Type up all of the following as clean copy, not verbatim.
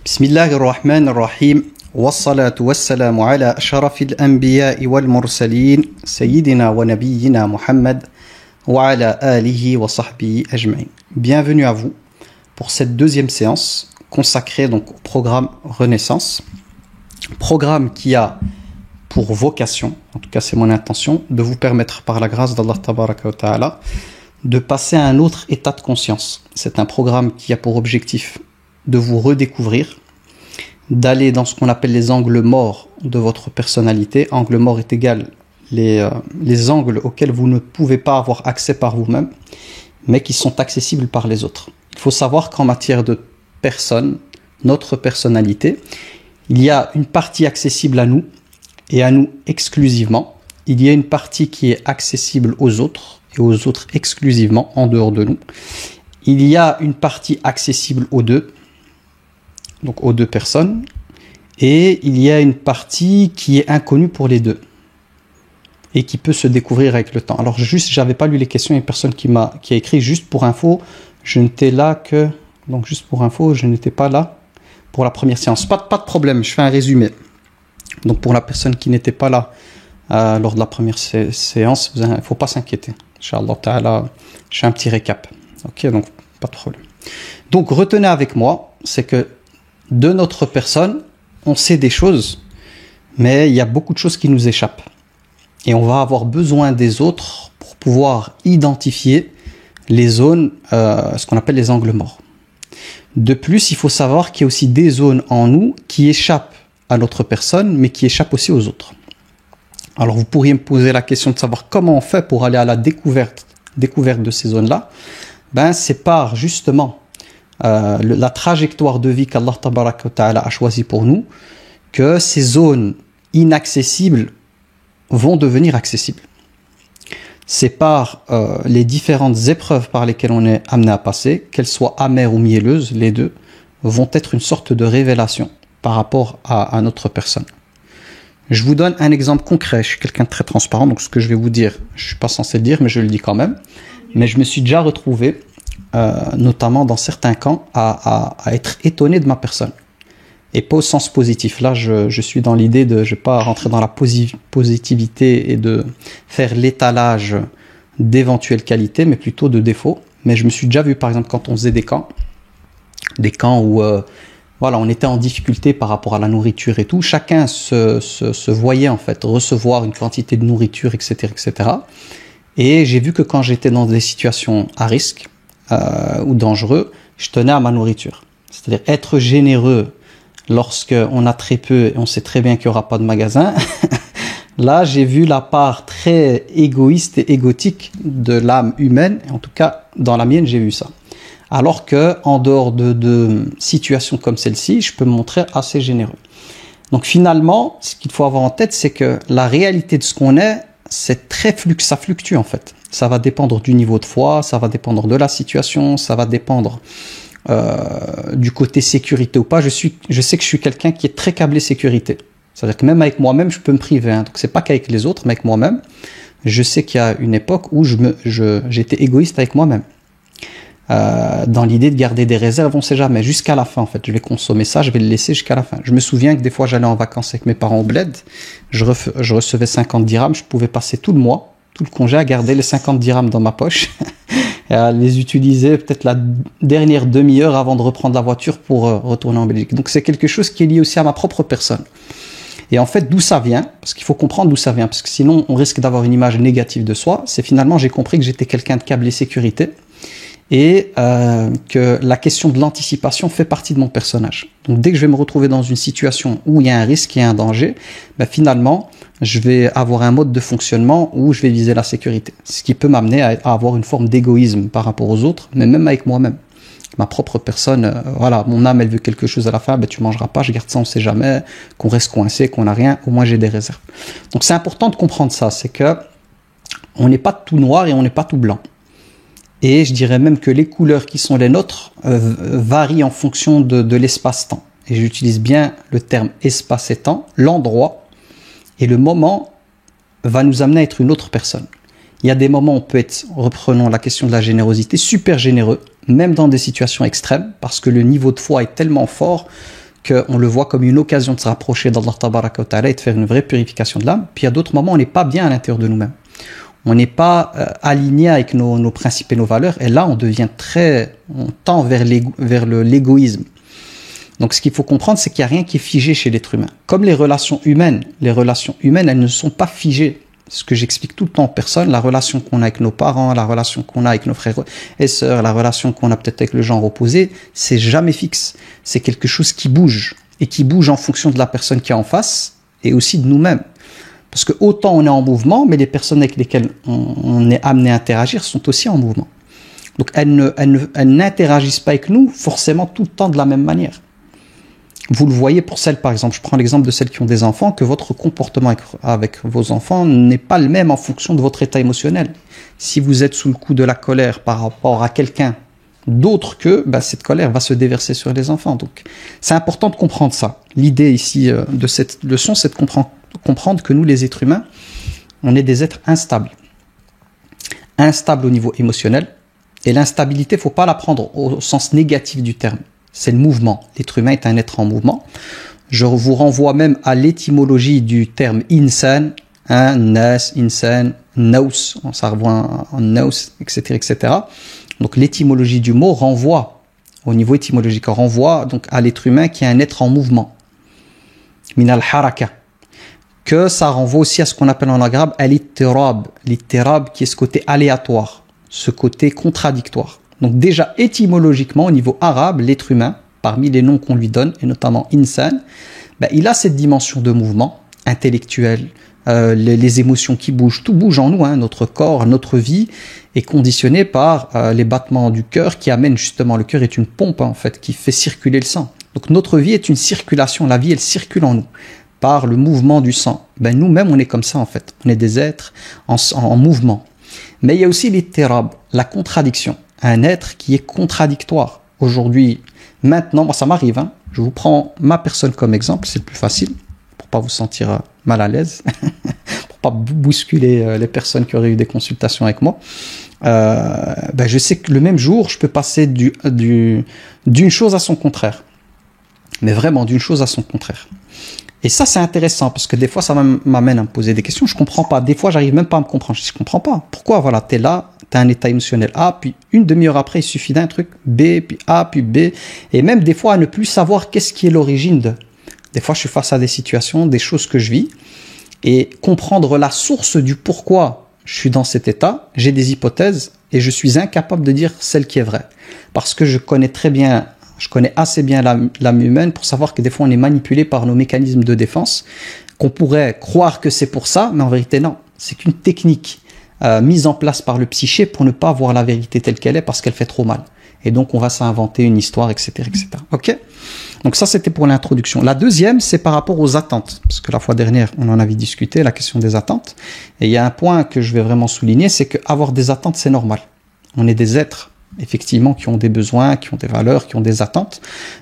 بسم الله الرحمن الرحيم والصلاة والسلام على أشرف الأنبياء والمرسلين سيدنا ونبينا محمد وعلى آله وصحبه أجمعين. Bienvenue à vous pour cette deuxième séance consacrée donc au programme Renaissance. Programme qui a pour vocation, en tout cas c'est mon intention, de vous permettre par la grâce d'Allah Tabaraka wa Ta'ala de passer à un autre état de conscience. C'est un programme qui a pour objectif de vous redécouvrir, d'aller dans ce qu'on appelle les angles morts de votre personnalité. Angle mort est égal les angles auxquels vous ne pouvez pas avoir accès par vous-même, mais qui sont accessibles par les autres. Il faut savoir qu'en matière de personne, notre personnalité, il y a une partie accessible à nous et à nous exclusivement. Il y a une partie qui est accessible aux autres et aux autres exclusivement en dehors de nous. Il y a une partie accessible aux deux, donc aux deux personnes, et il y a une partie qui est inconnue pour les deux et qui peut se découvrir avec le temps. Alors juste, j'avais pas lu les questions, il y a une personne qui a écrit juste pour info, je n'étais là que, donc juste pour info, je n'étais pas là pour la première séance. Pas de problème, je fais un résumé. Donc pour la personne qui n'était pas là lors de la première séance, il ne faut pas s'inquiéter. Inch'Allah ta'ala, je fais un petit récap. Ok, donc pas de problème. Donc retenez avec moi, c'est que de notre personne, on sait des choses, mais il y a beaucoup de choses qui nous échappent. Et on va avoir besoin des autres pour pouvoir identifier les zones, ce qu'on appelle les angles morts. De plus, il faut savoir qu'il y a aussi des zones en nous qui échappent à notre personne, mais qui échappent aussi aux autres. Alors vous pourriez me poser la question de savoir comment on fait pour aller à la découverte de ces zones-là. Ben, c'est par justement la trajectoire de vie qu'Allah Tabaraka wa Ta'ala a choisi pour nous, que ces zones inaccessibles vont devenir accessibles. C'est par les différentes épreuves par lesquelles on est amené à passer, qu'elles soient amères ou mielleuses, les deux vont être une sorte de révélation par rapport à notre personne. Je vous donne un exemple concret. Je suis quelqu'un de très transparent, donc ce que je vais vous dire, je ne suis pas censé le dire, mais je le dis quand même. Mais je me suis déjà retrouvé, notamment dans certains camps, à être étonné de ma personne. Et pas au sens positif. Là, je suis dans l'idée de, je ne vais pas rentrer dans la positivité et de faire l'étalage d'éventuelles qualités, mais plutôt de défauts. Mais je me suis déjà vu, par exemple, quand on faisait des camps où voilà, on était en difficulté par rapport à la nourriture et tout. Chacun se voyait en fait recevoir une quantité de nourriture, etc., etc. Et j'ai vu que quand j'étais dans des situations à risque ou dangereux, je tenais à ma nourriture. C'est-à-dire être généreux lorsqu'on a très peu et on sait très bien qu'il n'y aura pas de magasin. Là, j'ai vu la part très égoïste et égotique de l'âme humaine. En tout cas, dans la mienne, j'ai vu ça. Alors que, en dehors de situations comme celle-ci, je peux me montrer assez généreux. Donc finalement, ce qu'il faut avoir en tête, c'est que la réalité de ce qu'on est, ça fluctue en fait. Ça va dépendre du niveau de foi, ça va dépendre de la situation, ça va dépendre du côté sécurité ou pas. Je sais que je suis quelqu'un qui est très câblé sécurité. C'est-à-dire que même avec moi-même, je peux me priver. Donc c'est pas qu'avec les autres, mais avec moi-même. Je sais qu'il y a une époque où j'étais égoïste avec moi-même. Dans l'idée de garder des réserves, on sait jamais, jusqu'à la fin en fait. Je vais consommer ça, je vais le laisser jusqu'à la fin. Je me souviens que des fois j'allais en vacances avec mes parents au bled, je recevais 50 dirhams, je pouvais passer tout le mois, tout le congé à garder les 50 dirhams dans ma poche et à les utiliser peut-être la dernière demi-heure avant de reprendre la voiture pour retourner en Belgique. Donc c'est quelque chose qui est lié aussi à ma propre personne. Et en fait, d'où ça vient, parce qu'il faut comprendre d'où ça vient, parce que sinon on risque d'avoir une image négative de soi, c'est finalement j'ai compris que j'étais quelqu'un de câblé sécurité, et que la question de l'anticipation fait partie de mon personnage. Donc dès que je vais me retrouver dans une situation où il y a un risque, il y a un danger, ben finalement, je vais avoir un mode de fonctionnement où je vais viser la sécurité. Ce qui peut m'amener à avoir une forme d'égoïsme par rapport aux autres, mais même avec moi-même. Ma propre personne, voilà, mon âme, elle veut quelque chose à la fin, ben tu mangeras pas, je garde ça, on sait jamais, qu'on reste coincé, qu'on n'a rien, au moins j'ai des réserves. Donc c'est important de comprendre ça, c'est que on n'est pas tout noir et on n'est pas tout blanc. Et je dirais même que les couleurs qui sont les nôtres varient en fonction de l'espace-temps. Et j'utilise bien le terme espace et temps. L'endroit et le moment va nous amener à être une autre personne. Il y a des moments où on peut être, reprenons la question de la générosité, super généreux, même dans des situations extrêmes, parce que le niveau de foi est tellement fort qu'on le voit comme une occasion de se rapprocher d'Allah Tabaraka wa Ta'ala et de faire une vraie purification de l'âme. Puis il y a d'autres moments où on n'est pas bien à l'intérieur de nous-mêmes. On n'est pas aligné avec nos principes et nos valeurs. Et là, on tend vers l'égoïsme. Donc ce qu'il faut comprendre, c'est qu'il n'y a rien qui est figé chez l'être humain. Comme les relations humaines, elles ne sont pas figées. Ce que j'explique tout le temps aux personnes, la relation qu'on a avec nos parents, la relation qu'on a avec nos frères et sœurs, la relation qu'on a peut-être avec le genre opposé, c'est jamais fixe. C'est quelque chose qui bouge, et qui bouge en fonction de la personne qui est en face, et aussi de nous-mêmes. Parce que autant on est en mouvement, mais les personnes avec lesquelles on est amené à interagir sont aussi en mouvement. Donc elles n'interagissent pas avec nous forcément tout le temps de la même manière. Vous le voyez pour celles, par exemple, je prends l'exemple de celles qui ont des enfants, que votre comportement avec vos enfants n'est pas le même en fonction de votre état émotionnel. Si vous êtes sous le coup de la colère par rapport à quelqu'un d'autre que, cette colère va se déverser sur les enfants. Donc, c'est important de comprendre ça. L'idée ici de cette leçon, c'est de comprendre que nous, les êtres humains, on est des êtres instables. Instables au niveau émotionnel. Et l'instabilité, il ne faut pas la prendre au sens négatif du terme. C'est le mouvement. L'être humain est un être en mouvement. Je vous renvoie même à l'étymologie du terme insan, nas, insan, naus, ça revient en naus, etc., etc. Donc l'étymologie du mot renvoie, au niveau étymologique, renvoie donc à l'être humain qui est un être en mouvement. Min al-haraka. Que ça renvoie aussi à ce qu'on appelle en arabe al-ittirab. L'ittirab qui est ce côté aléatoire, ce côté contradictoire. Donc déjà, étymologiquement, au niveau arabe, l'être humain, parmi les noms qu'on lui donne, et notamment insan, il a cette dimension de mouvement intellectuel, les émotions qui bougent, tout bouge en nous, notre corps, notre vie est conditionné par les battements du cœur qui amènent justement, le cœur est une pompe en fait, qui fait circuler le sang. Donc notre vie est une circulation, la vie elle circule en nous, par le mouvement du sang. Nous-mêmes on est comme ça en fait, on est des êtres en mouvement. Mais il y a aussi l'ittirab, la contradiction. Un être qui est contradictoire. Aujourd'hui, maintenant, moi ça m'arrive, je vous prends ma personne comme exemple, c'est le plus facile, pour pas vous sentir mal à l'aise, pour pas bousculer les personnes qui auraient eu des consultations avec moi. Je sais que le même jour, je peux passer d'une chose à son contraire. Mais vraiment, d'une chose à son contraire. Et ça, c'est intéressant, parce que des fois, ça m'amène à me poser des questions. Je comprends pas. Des fois, j'arrive même pas à me comprendre. Je comprends pas. Pourquoi, voilà, t'es là, t'as un état émotionnel A, puis une demi-heure après, il suffit d'un truc B, puis A, puis B. Et même des fois, à ne plus savoir qu'est-ce qui est l'origine de. Des fois, je suis face à des situations, des choses que je vis, et comprendre la source du pourquoi je suis dans cet état, j'ai des hypothèses, et je suis incapable de dire celle qui est vraie. Parce que je connais assez bien l'âme humaine pour savoir que des fois on est manipulé par nos mécanismes de défense, qu'on pourrait croire que c'est pour ça, mais en vérité non. C'est qu'une technique mise en place par le psyché pour ne pas voir la vérité telle qu'elle est parce qu'elle fait trop mal. Et donc on va s'inventer une histoire, etc., etc. Ok ? Donc ça c'était pour l'introduction. La deuxième, c'est par rapport aux attentes. Parce que la fois dernière, on en avait discuté, la question des attentes. Et il y a un point que je vais vraiment souligner, c'est qu'avoir des attentes, c'est normal. On est des êtres effectivement qui ont des besoins, qui ont des valeurs, qui ont des attentes.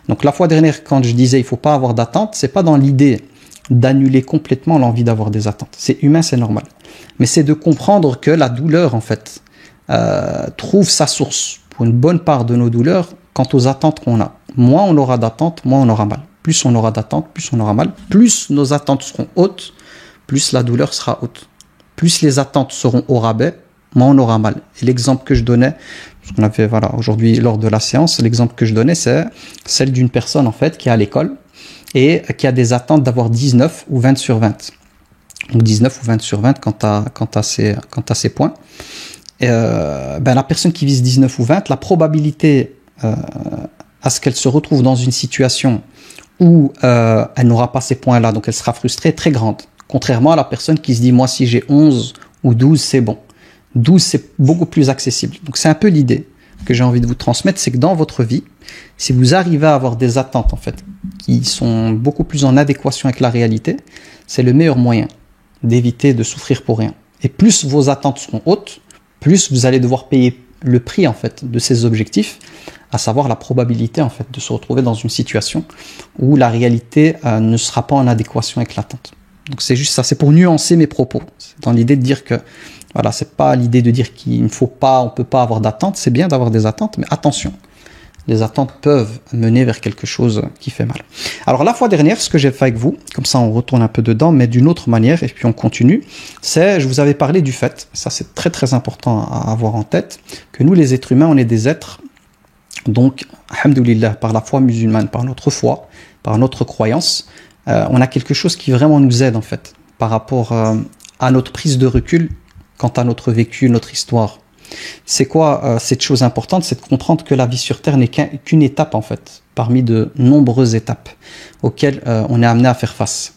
Donc la fois dernière, quand je disais il faut pas avoir d'attentes, c'est pas dans l'idée d'annuler complètement l'envie d'avoir des attentes. C'est humain, c'est normal. Mais c'est de comprendre que la douleur, en fait, trouve sa source pour une bonne part de nos douleurs quant aux attentes qu'on a. Moins on aura d'attentes, moins on aura mal. Plus on aura d'attentes, plus on aura mal. Plus nos attentes seront hautes, plus la douleur sera haute. Plus les attentes seront au rabais, moins on aura mal. Et l'exemple que je donnais, parce qu'on avait, aujourd'hui, lors de la séance, l'exemple que je donnais, c'est celle d'une personne, en fait, qui est à l'école et qui a des attentes d'avoir 19 ou 20 sur 20. Donc 19 ou 20 sur 20 quant à ses points. Et, la personne qui vise 19 ou 20, la probabilité à ce qu'elle se retrouve dans une situation où elle n'aura pas ces points-là, donc elle sera frustrée, est très grande. Contrairement à la personne qui se dit, moi, si j'ai 11 ou 12, c'est bon. 12, c'est beaucoup plus accessible. Donc, c'est un peu l'idée que j'ai envie de vous transmettre, c'est que dans votre vie, si vous arrivez à avoir des attentes, en fait, qui sont beaucoup plus en adéquation avec la réalité, c'est le meilleur moyen d'éviter de souffrir pour rien. Et plus vos attentes seront hautes, plus vous allez devoir payer le prix, en fait, de ces objectifs, à savoir la probabilité, en fait, de se retrouver dans une situation où la réalité ne sera pas en adéquation avec l'attente. Donc, c'est juste ça, c'est pour nuancer mes propos. C'est dans l'idée de dire que c'est pas l'idée de dire qu'il ne faut pas, on peut pas avoir d'attente, c'est bien d'avoir des attentes, mais attention. Les attentes peuvent mener vers quelque chose qui fait mal. Alors la fois dernière, ce que j'ai fait avec vous, comme ça on retourne un peu dedans, mais d'une autre manière, et puis on continue, c'est, je vous avais parlé du fait, ça c'est très très important à avoir en tête, que nous les êtres humains, on est des êtres, donc, alhamdoulilah, par la foi musulmane, par notre foi, par notre croyance, on a quelque chose qui vraiment nous aide en fait, par rapport à notre prise de recul, quant à notre vécu, notre histoire. C'est quoi cette chose importante? C'est de comprendre que la vie sur Terre n'est qu'une étape en fait, parmi de nombreuses étapes auxquelles on est amené à faire face.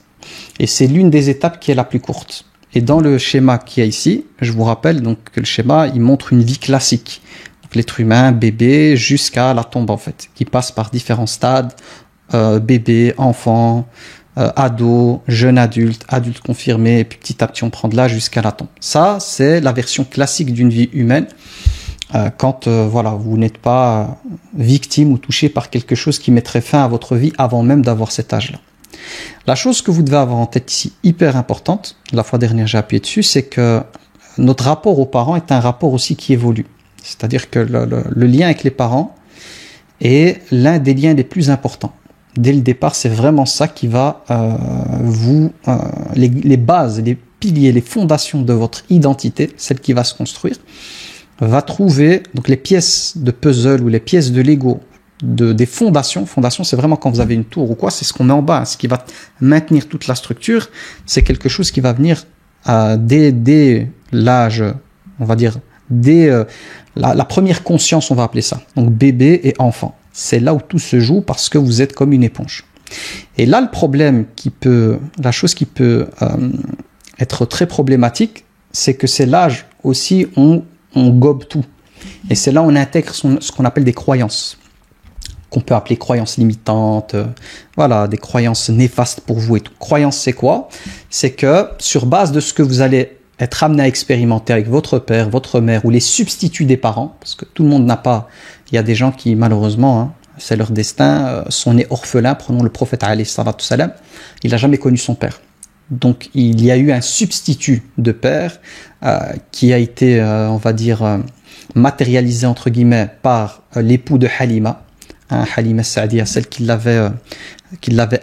Et c'est l'une des étapes qui est la plus courte. Et dans le schéma qu'il y a ici, je vous rappelle donc que le schéma, il montre une vie classique. Donc l'être humain, bébé, jusqu'à la tombe en fait, qui passe par différents stades, bébé, enfant, ado, jeune adulte, adulte confirmé, et puis petit à petit on prend de l'âge jusqu'à la tombe. Ça, c'est la version classique d'une vie humaine, quand voilà, vous n'êtes pas victime ou touché par quelque chose qui mettrait fin à votre vie avant même d'avoir cet âge-là. La chose que vous devez avoir en tête ici, hyper importante, la fois dernière j'ai appuyé dessus, c'est que notre rapport aux parents est un rapport aussi qui évolue. C'est-à-dire que le lien avec les parents est l'un des liens les plus importants. Dès le départ, c'est vraiment ça qui va les bases, les piliers, les fondations de votre identité, celle qui va se construire, va trouver donc les pièces de puzzle ou les pièces de Lego des fondations. Fondation, c'est vraiment quand vous avez une tour ou quoi, c'est ce qu'on met en bas, ce qui va maintenir toute la structure. C'est quelque chose qui va venir dès l'âge, on va dire, dès la première conscience, on va appeler ça. Donc bébé et enfant. C'est là où tout se joue parce que vous êtes comme une éponge. Et là, le problème la chose qui peut être très problématique, c'est que c'est l'âge aussi où on gobe tout. Et c'est là où on intègre ce qu'on appelle des croyances, qu'on peut appeler croyances limitantes, voilà, des croyances néfastes pour vous et tout. Croyance, c'est quoi? C'est que sur base de ce que vous allez être amené à expérimenter avec votre père, votre mère ou les substituts des parents, parce que tout le monde n'a pas... Il y a des gens qui, malheureusement, c'est leur destin, sont nés orphelins. Prenons le prophète, alayhi salatu salam, il n'a jamais connu son père. Donc, il y a eu un substitut de père qui a été, on va dire, matérialisé, entre guillemets, par l'époux de Halima, Halima Sa'diya, celle qui l'avait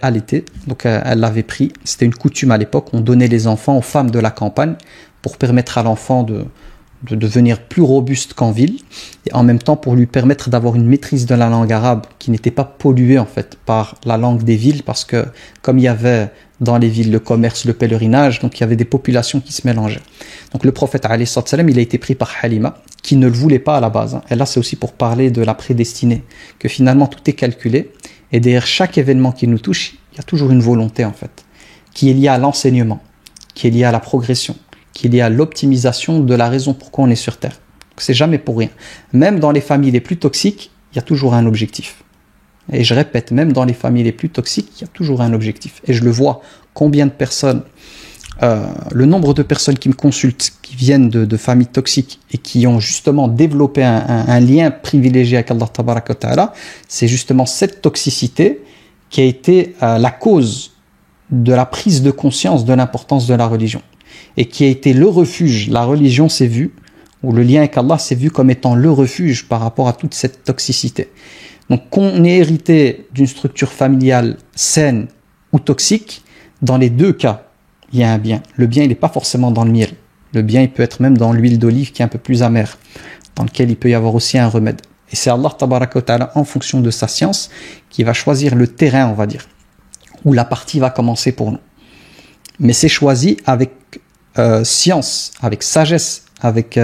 allaité. Donc, elle l'avait pris. C'était une coutume à l'époque. On donnait les enfants aux femmes de la campagne pour permettre à l'enfant de devenir plus robuste qu'en ville, et en même temps pour lui permettre d'avoir une maîtrise de la langue arabe qui n'était pas polluée en fait par la langue des villes, parce que comme il y avait dans les villes le commerce, le pèlerinage, donc il y avait des populations qui se mélangeaient. Donc le prophète alayhi salam, il a été pris par Halima, qui ne le voulait pas à la base. Et là c'est aussi pour parler de la prédestinée, que finalement tout est calculé, et derrière chaque événement qui nous touche, il y a toujours une volonté en fait, qui est liée à l'enseignement, qui est liée à la progression, qui est lié à l'optimisation de la raison pourquoi on est sur Terre. C'est jamais pour rien. Même dans les familles les plus toxiques, il y a toujours un objectif. Et je répète, même dans les familles les plus toxiques, il y a toujours un objectif. Et je le vois, combien de personnes, le nombre de personnes qui me consultent, qui viennent de familles toxiques et qui ont justement développé un lien privilégié avec Allah Tabaraka wa Ta'ala, c'est justement cette toxicité qui a été la cause de la prise de conscience de l'importance de la religion. Et qui a été le refuge, la religion s'est vue, ou le lien avec Allah s'est vu comme étant le refuge par rapport à toute cette toxicité. Donc qu'on ait hérité d'une structure familiale saine ou toxique, dans les deux cas, il y a un bien. Le bien, il n'est pas forcément dans le miel. Le bien, il peut être même dans l'huile d'olive qui est un peu plus amère, dans lequel il peut y avoir aussi un remède. Et c'est Allah Tabaraka wa Ta'ala, en fonction de sa science, qui va choisir le terrain, on va dire, où la partie va commencer pour nous. Mais c'est choisi avec science, avec sagesse, avec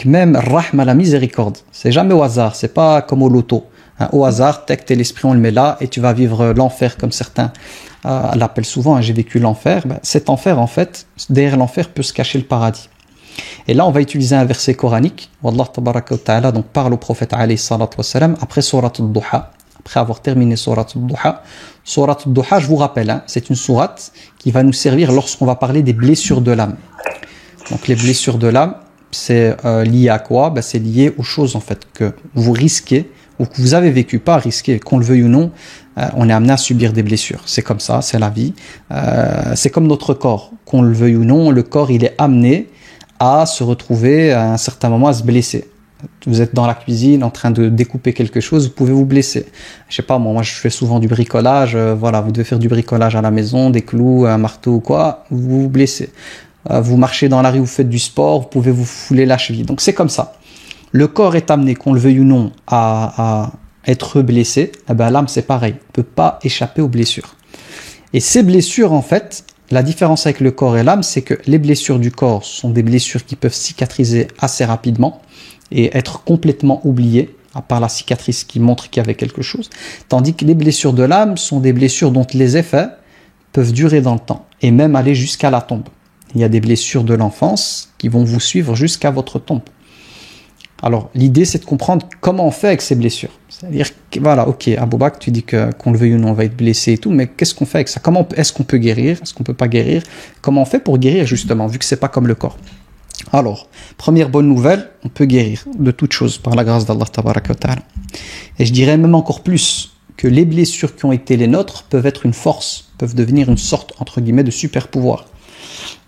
même rahma, la miséricorde. C'est jamais au hasard, c'est pas comme au loto. Au hasard, t'es l'esprit, on le met là et tu vas vivre l'enfer comme certains l'appellent souvent. J'ai vécu l'enfer. Cet enfer, en fait, derrière l'enfer peut se cacher le paradis. Et là, on va utiliser un verset coranique. Wallah tabaraka wa ta'ala donc parle au prophète alayhi salatu wa salam après Surat al-Duha. Après avoir terminé Surat al-Duha. Surat al-Duha, je vous rappelle, c'est une sourate qui va nous servir lorsqu'on va parler des blessures de l'âme. Donc les blessures de l'âme, c'est lié à quoi? C'est lié aux choses en fait que vous risquez ou que vous avez vécu, pas risqué, qu'on le veuille ou non, on est amené à subir des blessures. C'est comme ça, c'est la vie. C'est comme notre corps, qu'on le veuille ou non, le corps il est amené à se retrouver à un certain moment à se blesser. Vous êtes dans la cuisine en train de découper quelque chose, vous pouvez vous blesser. Je sais pas, moi je fais souvent du bricolage, voilà, vous devez faire du bricolage à la maison, des clous, un marteau ou quoi, vous vous blessez. Vous marchez dans la rue, vous faites du sport, vous pouvez vous fouler la cheville. Donc c'est comme ça. Le corps est amené, qu'on le veuille ou non, à être blessé. Eh ben, l'âme c'est pareil, on ne peut pas échapper aux blessures. Et ces blessures en fait, la différence avec le corps et l'âme, c'est que les blessures du corps sont des blessures qui peuvent cicatriser assez rapidement et être complètement oubliées, à part la cicatrice qui montre qu'il y avait quelque chose, tandis que les blessures de l'âme sont des blessures dont les effets peuvent durer dans le temps et même aller jusqu'à la tombe. Il y a des blessures de l'enfance qui vont vous suivre jusqu'à votre tombe. Alors, l'idée, c'est de comprendre comment on fait avec ces blessures. C'est-à-dire, voilà, ok, Abou Bakr, tu dis qu'on le veuille ou non, on va être blessé et tout, mais qu'est-ce qu'on fait avec ça? Est-ce qu'on peut guérir? Est-ce qu'on peut pas guérir? Comment on fait pour guérir, justement, vu que c'est pas comme le corps? Alors, première bonne nouvelle, on peut guérir de toutes choses par la grâce d'Allah Tabaraka wa Ta'ala. Et je dirais même encore plus que les blessures qui ont été les nôtres peuvent être une force, peuvent devenir une sorte, entre guillemets, de super pouvoir.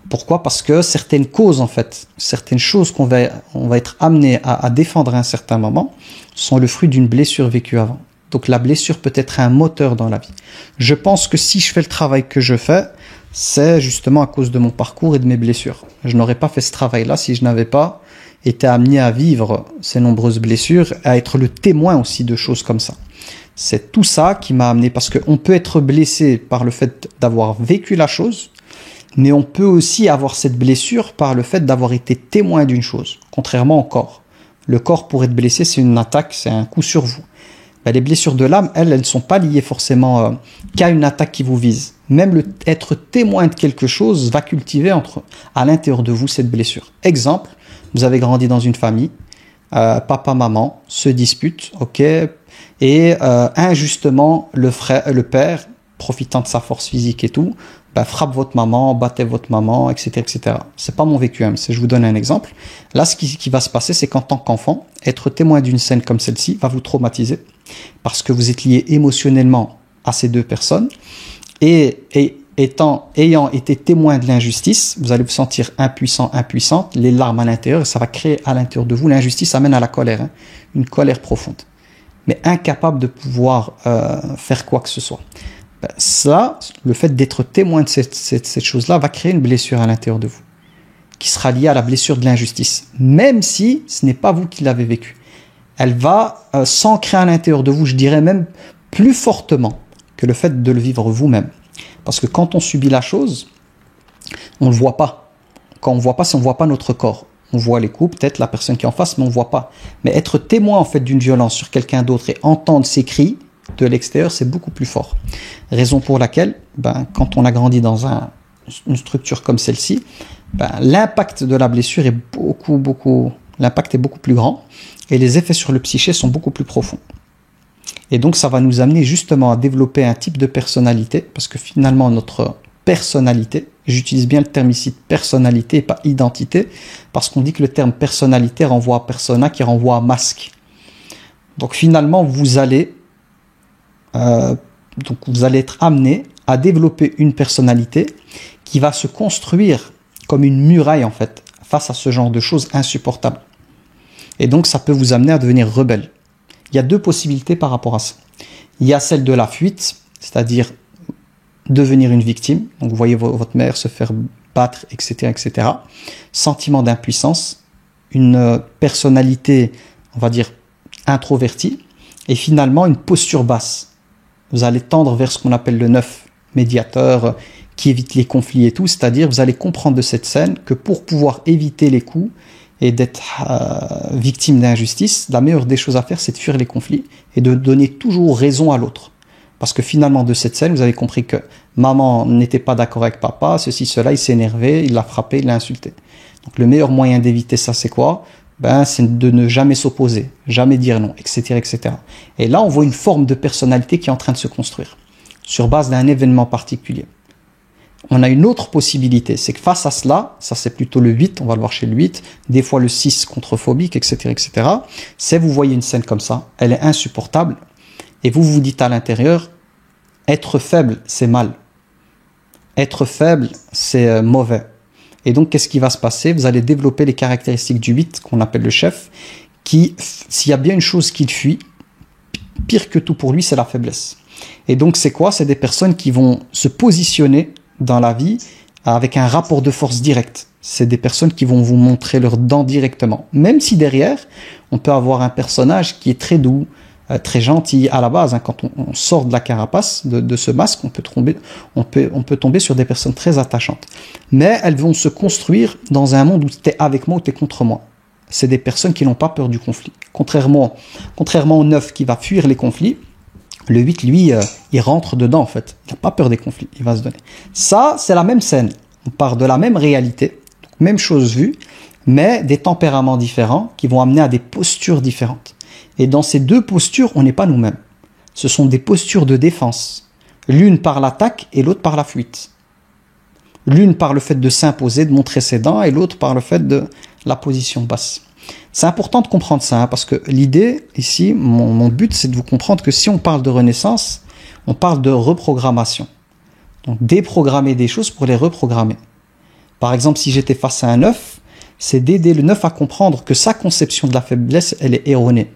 Pourquoi? Parce que certaines causes, en fait, certaines choses qu'on va être amené à défendre à un certain moment sont le fruit d'une blessure vécue avant. Donc la blessure peut être un moteur dans la vie. Je pense que si je fais le travail que je fais, c'est justement à cause de mon parcours et de mes blessures. Je n'aurais pas fait ce travail-là si je n'avais pas été amené à vivre ces nombreuses blessures, à être le témoin aussi de choses comme ça. C'est tout ça qui m'a amené, parce qu'on peut être blessé par le fait d'avoir vécu la chose, mais on peut aussi avoir cette blessure par le fait d'avoir été témoin d'une chose, contrairement au corps. Le corps, pour être blessé, c'est une attaque, c'est un coup sur vous. Ben, les blessures de l'âme, elles ne sont pas liées forcément qu'à une attaque qui vous vise. Même être témoin de quelque chose va cultiver à l'intérieur de vous cette blessure. Exemple, vous avez grandi dans une famille, papa, maman se disputent, ok, et injustement, le père, profitant de sa force physique et tout, frappe votre maman, battez votre maman, etc., etc. C'est pas mon vécu, hein, je vous donne un exemple. Là, ce qui va se passer, c'est qu'en tant qu'enfant, être témoin d'une scène comme celle-ci va vous traumatiser, parce que vous êtes lié émotionnellement à ces deux personnes, et ayant été témoin de l'injustice, vous allez vous sentir impuissante, les larmes à l'intérieur, et ça va créer à l'intérieur de vous, l'injustice amène à la colère, hein, une colère profonde, mais incapable de pouvoir faire quoi que ce soit. Ça, le fait d'être témoin de cette chose-là va créer une blessure à l'intérieur de vous, qui sera liée à la blessure de l'injustice, même si ce n'est pas vous qui l'avez vécue. Elle va s'ancrer à l'intérieur de vous, je dirais même plus fortement que le fait de le vivre vous-même. Parce que quand on subit la chose, on ne le voit pas. Quand on ne voit pas, c'est on ne voit pas notre corps. On voit les coups, peut-être la personne qui est en face, mais on ne voit pas. Mais être témoin en fait d'une violence sur quelqu'un d'autre et entendre ses cris de l'extérieur, c'est beaucoup plus fort. Raison pour laquelle, quand on a grandi dans une structure comme celle-ci, l'impact de la blessure est l'impact est beaucoup plus grand et les effets sur le psyché sont beaucoup plus profonds. Et donc ça va nous amener justement à développer un type de personnalité, parce que finalement notre personnalité, j'utilise bien le terme ici personnalité et pas identité, parce qu'on dit que le terme personnalité renvoie à persona qui renvoie à masque. Donc finalement vous allez être amené à développer une personnalité qui va se construire comme une muraille en fait face à ce genre de choses insupportables. Et donc ça peut vous amener à devenir rebelle. Il y a deux possibilités par rapport à ça. Il y a celle de la fuite, c'est-à-dire devenir une victime. Donc vous voyez votre mère se faire battre, etc., etc. Sentiment d'impuissance, une personnalité, on va dire, introvertie, et finalement une posture basse. Vous allez tendre vers ce qu'on appelle le neuf, médiateur, qui évite les conflits et tout, c'est-à-dire vous allez comprendre de cette scène que pour pouvoir éviter les coups et d'être victime d'injustice, la meilleure des choses à faire, c'est de fuir les conflits et de donner toujours raison à l'autre. Parce que finalement, de cette scène, vous avez compris que maman n'était pas d'accord avec papa, ceci, cela, il s'est énervé, il l'a frappé, il l'a insulté. Donc le meilleur moyen d'éviter ça, c'est quoi? C'est de ne jamais s'opposer, jamais dire non, etc., etc. Et là, on voit une forme de personnalité qui est en train de se construire sur base d'un événement particulier. On a une autre possibilité, c'est que face à cela, ça c'est plutôt le 8, on va le voir chez le 8, des fois le 6 contrephobique, etc., etc. C'est vous voyez une scène comme ça, elle est insupportable, et vous vous dites à l'intérieur, être faible, c'est mal. Être faible, c'est mauvais. Et donc, qu'est-ce qui va se passer? Vous allez développer les caractéristiques du 8, qu'on appelle le chef, s'il y a bien une chose qu'il fuit, pire que tout pour lui, c'est la faiblesse. Et donc, c'est quoi? C'est des personnes qui vont se positionner dans la vie avec un rapport de force direct. C'est des personnes qui vont vous montrer leurs dents directement. Même si derrière, on peut avoir un personnage qui est très doux, très gentil à la base. Quand on sort de la carapace, de ce masque, on peut tomber sur des personnes très attachantes. Mais elles vont se construire dans un monde où tu es avec moi ou tu es contre moi. C'est des personnes qui n'ont pas peur du conflit. Contrairement au 9 qui va fuir les conflits, le 8, lui, il rentre dedans en fait. Il n'a pas peur des conflits, il va se donner. Ça, c'est la même scène. On part de la même réalité, même chose vue, mais des tempéraments différents qui vont amener à des postures différentes. Et dans ces deux postures, on n'est pas nous-mêmes. Ce sont des postures de défense. L'une par l'attaque et l'autre par la fuite. L'une par le fait de s'imposer, de montrer ses dents, et l'autre par le fait de la position basse. C'est important de comprendre ça, parce que l'idée, ici, mon but, c'est de vous comprendre que si on parle de renaissance, on parle de reprogrammation. Donc, déprogrammer des choses pour les reprogrammer. Par exemple, si j'étais face à un 9, c'est d'aider le 9 à comprendre que sa conception de la faiblesse, elle est erronée.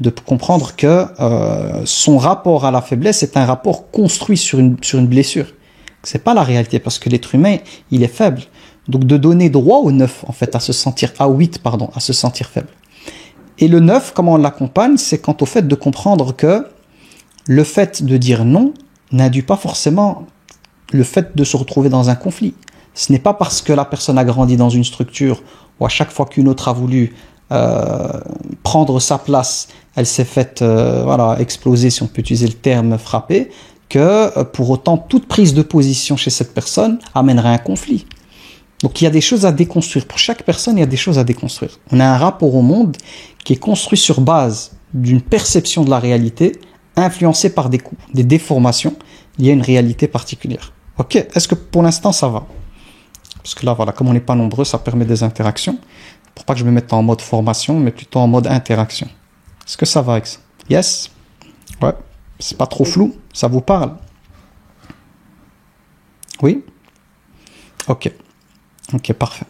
De comprendre que son rapport à la faiblesse est un rapport construit sur une blessure. C'est pas la réalité, parce que l'être humain, il est faible. Donc de donner droit au 9, en fait, à se sentir faible. Et le 9, comment on l'accompagne, c'est quant au fait de comprendre que le fait de dire non n'induit pas forcément le fait de se retrouver dans un conflit. Ce n'est pas parce que la personne a grandi dans une structure où à chaque fois qu'une autre a voulu prendre sa place, elle s'est faite exploser, si on peut utiliser le terme frapper, que pour autant toute prise de position chez cette personne amènerait un conflit. Donc il y a des choses à déconstruire. Pour chaque personne, il y a des choses à déconstruire. On a un rapport au monde qui est construit sur base d'une perception de la réalité, influencée par des coups, des déformations. Il y a une réalité particulière. Ok, est-ce que pour l'instant ça va? Parce que là, voilà, comme on n'est pas nombreux, ça permet des interactions. Pour pas que je me mette en mode formation, mais plutôt en mode interaction. Est-ce que ça va avec ça? Yes? Ouais. C'est pas trop flou? Ça vous parle? Oui? Ok. Ok, parfait.